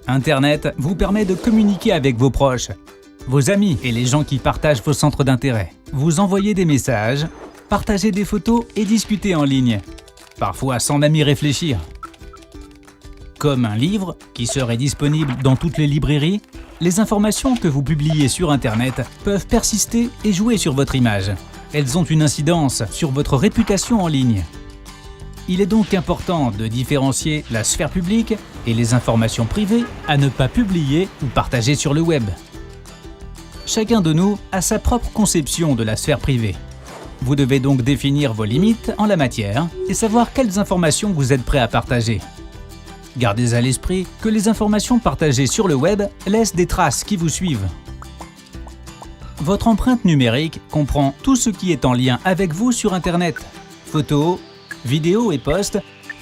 Internet vous permet de communiquer avec vos proches, vos amis et les gens qui partagent vos centres d'intérêt. Vous envoyez des messages, partagez des photos et discutez en ligne, parfois sans même y réfléchir. Comme un livre qui serait disponible dans toutes les librairies, les informations que vous publiez sur Internet peuvent persister et jouer sur votre image. Elles ont une incidence sur votre réputation en ligne. Il est donc important de différencier la sphère publique et les informations privées à ne pas publier ou partager sur le web. Chacun de nous a sa propre conception de la sphère privée. Vous devez donc définir vos limites en la matière et savoir quelles informations vous êtes prêt à partager. Gardez à l'esprit que les informations partagées sur le web laissent des traces qui vous suivent. Votre empreinte numérique comprend tout ce qui est en lien avec vous sur Internet, photos, vidéos et posts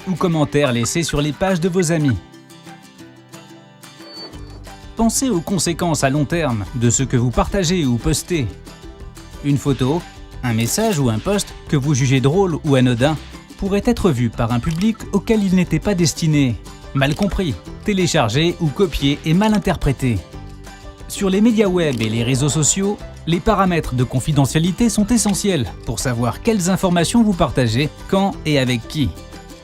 ou commentaires laissés sur les pages de vos amis. Pensez aux conséquences à long terme de ce que vous partagez ou postez. Une photo, un message ou un post que vous jugez drôle ou anodin pourrait être vu par un public auquel il n'était pas destiné, mal compris, téléchargé ou copié et mal interprété. Sur les médias web et les réseaux sociaux, les paramètres de confidentialité sont essentiels pour savoir quelles informations vous partagez, quand et avec qui.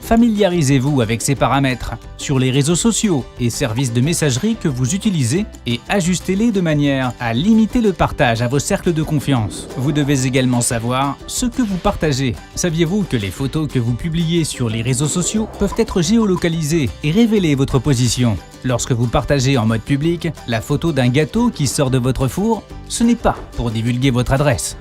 Familiarisez-vous avec ces paramètres sur les réseaux sociaux et services de messagerie que vous utilisez et ajustez-les de manière à limiter le partage à vos cercles de confiance. Vous devez également savoir ce que vous partagez. Saviez-vous que les photos que vous publiez sur les réseaux sociaux peuvent être géolocalisées et révéler votre position? Lorsque vous partagez en mode public la photo d'un gâteau qui sort de votre four, ce n'est pas pour divulguer votre adresse.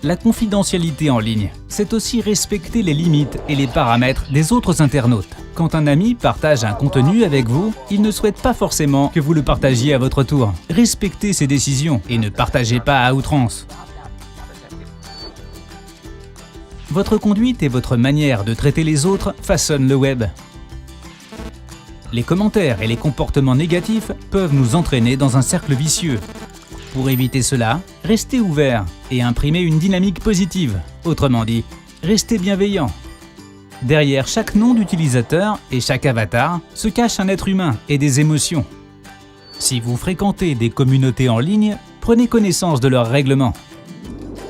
La confidentialité en ligne, c'est aussi respecter les limites et les paramètres des autres internautes. Quand un ami partage un contenu avec vous, il ne souhaite pas forcément que vous le partagiez à votre tour. Respectez ses décisions et ne partagez pas à outrance. Votre conduite et votre manière de traiter les autres façonnent le web. Les commentaires et les comportements négatifs peuvent nous entraîner dans un cercle vicieux. Pour éviter cela, restez ouvert et imprimez une dynamique positive. Autrement dit, restez bienveillant. Derrière chaque nom d'utilisateur et chaque avatar se cache un être humain et des émotions. Si vous fréquentez des communautés en ligne, prenez connaissance de leurs règlements.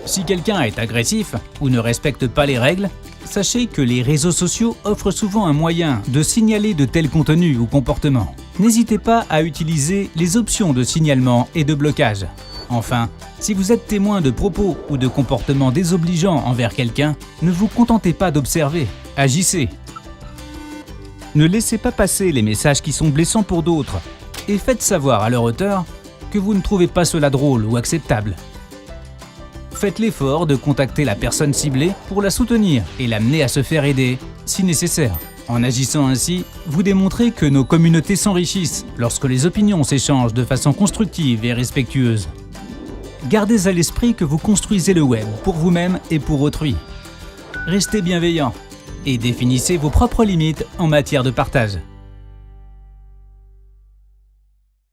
Si quelqu'un est agressif ou ne respecte pas les règles, sachez que les réseaux sociaux offrent souvent un moyen de signaler de tels contenus ou comportements. N'hésitez pas à utiliser les options de signalement et de blocage. Enfin, si vous êtes témoin de propos ou de comportements désobligeants envers quelqu'un, ne vous contentez pas d'observer, agissez. Ne laissez pas passer les messages qui sont blessants pour d'autres et faites savoir à leur auteur que vous ne trouvez pas cela drôle ou acceptable. Faites l'effort de contacter la personne ciblée pour la soutenir et l'amener à se faire aider, si nécessaire. En agissant ainsi, vous démontrez que nos communautés s'enrichissent lorsque les opinions s'échangent de façon constructive et respectueuse. Gardez à l'esprit que vous construisez le web pour vous-même et pour autrui. Restez bienveillant et définissez vos propres limites en matière de partage.